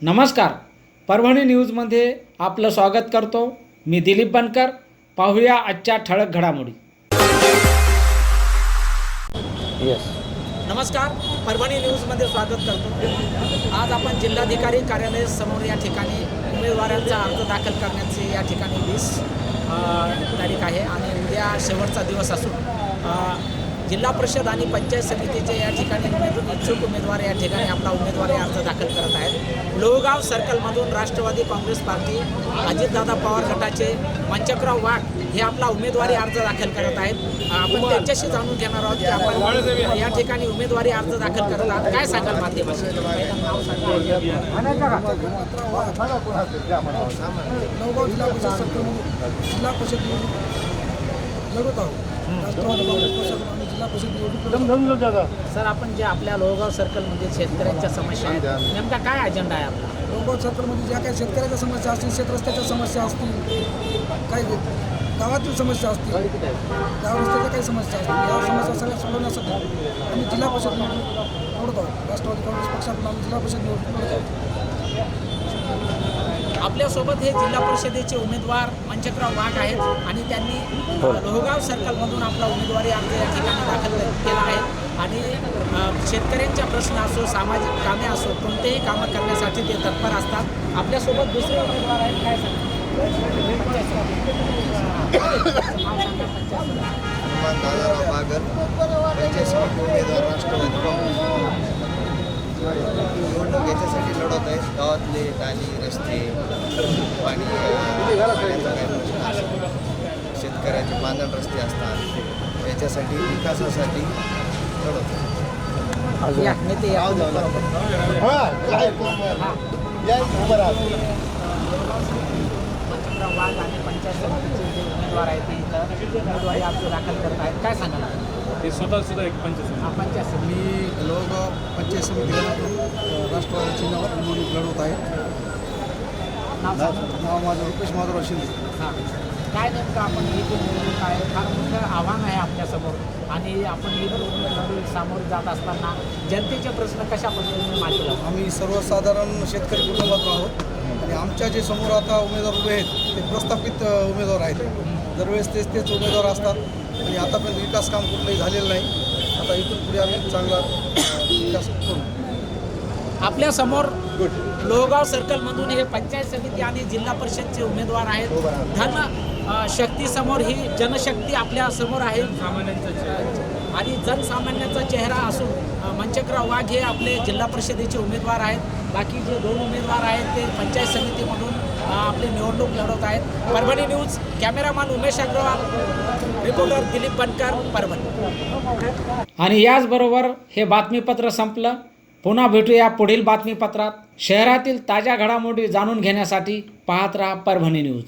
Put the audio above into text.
नमस्कार, परभणी न्यूजमध्ये आपलं स्वागत करतो। मी दिलीप बनकर। पाहूया आजच्या ठळक घडामोडी। नमस्कार, परभणी न्यूजमध्ये स्वागत करतो। आज आपण जिल्हाधिकारी कार्यालय समोर या ठिकाणी उमेदवारांचा अर्ज दाखल करण्याची या ठिकाणी 20 तारीख आहे आणि उद्या शेवटचा दिवस असून जिल्हा परिषद आणि पंचायत समितीचे या ठिकाणी इच्छुक उमेदवार या ठिकाणी आपला उमेदवारी अर्ज दाखल करत आहेत। लोहगाव सर्कलमधून राष्ट्रवादी काँग्रेस पार्टी अजितदादा पवार गटाचे मंचकराव वाघ हे आपला उमेदवारी अर्ज दाखल करत आहेत। आपण त्यांच्याशी जाणून घेणार आहोत की आपण या ठिकाणी उमेदवारी अर्ज दाखल करत आहात, काय सांगाल माध्यमाशी? लोहगाव जिल्हा परिषद सर्कलमधून जिल्हा परिषद लढवत आहोत। राष्ट्रवादी काँग्रेस पक्षाकडून आम्ही जिल्हा परिषद सर, आपण जे आपल्या लोहगाव सर्कलमध्ये शेतकऱ्यांच्या समस्या आहेत, नेमका काय अजेंडा आहे आपला? लोहगाव सर्कलमध्ये ज्या काही शेतकऱ्याच्या समस्या असतील, शेतरस्त्याच्या समस्या असतील, काही गावातील समस्या असतील, गाव रस्त्याच्या काही समस्या असतील, या समस्या सगळ्या सोडवण्यासाठी आम्ही जिल्हा परिषद लढत आहोत। राष्ट्रवादी काँग्रेस पक्षाकडून आम्ही जिल्हा परिषद लढत आहोत। आपल्यासोबत हे जिल्हा परिषदेचे उमेदवार मंचकराव वाघ आहेत आणि त्यांनी लोहगाव सर्कलमधून आपला उमेदवारी अर्ज या ठिकाणी दाखल केला आहे आणि शेतकऱ्यांच्या प्रश्न असो, सामाजिक कामे असो, कोणतेही कामं करण्यासाठी ते तत्पर असतात। आपल्यासोबत दुसरे उमेदवार आहेत, काय दादाराव बागर पंचायत समिती उमेदवार राष्ट्रवादी काँग्रेस निवडणूक याच्यासाठी लढत आहे। गावातले नाली, रस्ते, पाणी, शेतकऱ्याचे बांधण रस्ते असतात, याच्यासाठी विकासासाठी लढत आहे। वाघ आणि पंचायत समितीचे जे उमेदवार आहेत ते इथं उमेदवारी अर्ज दाखल करत आहेत, काय सांगाल? ते स्वतः एक पंचायत मी लोहगाव पंचायत समितीकडून राष्ट्रवादी चिन्हावर निवडणूक लढवत आहे। नाव माझं रुपेश माधवराव शिंदे। हां, काय नेमकं आपण ही जी निवडणूक आहे, फार मोठं आव्हान आहे आपल्यासमोर आणि आपण ही निवडणूक सामोरे जात असताना जनतेचे प्रश्न कशा पद्धतीने मांडले जातात? आम्ही सर्वसाधारण शेतकरी कुटुंबातून आहोत आणि आमच्या जे समोर आता उमेदवार उभे आहेत ते प्रस्थापित उमेदवार आहेत। दरवेळेस तेच उमेदवार असतात आणि आतापर्यंत विकास काम कुठलंही झालेलं नाही। आता इथून पुढे आम्ही चांगला विकास करू। आपल्यासमोर लोहगाव सर्कलमधून हे पंचायत समिती आणि जिल्हा परिषदचे उमेदवार आहेत। धन शक्ती समोर ही जनशक्ती आपल्या समोर आहे आणि जनसामान्याचा चेहरा असून मंचकराव वाघ हे आपले जिल्हा परिषदेचे उमेदवार आहेत। बाकी जे 2 उमेदवार आहेत ते पंचायत समितीमधून आपली निवडणूक लढवत आहेत। Parbhani news, cameraman Umesh Agarwal, reporter Dilip Bankar, Parbhani. आणि याचबरोबर हे बातमीपत्र संपलं। पुन्हा भेटूया पुढील बातमीपत्रात। शहरातील ताज्या घडामोडी जाणून घेण्यासाठी पाहत रहा परभणी न्यूज।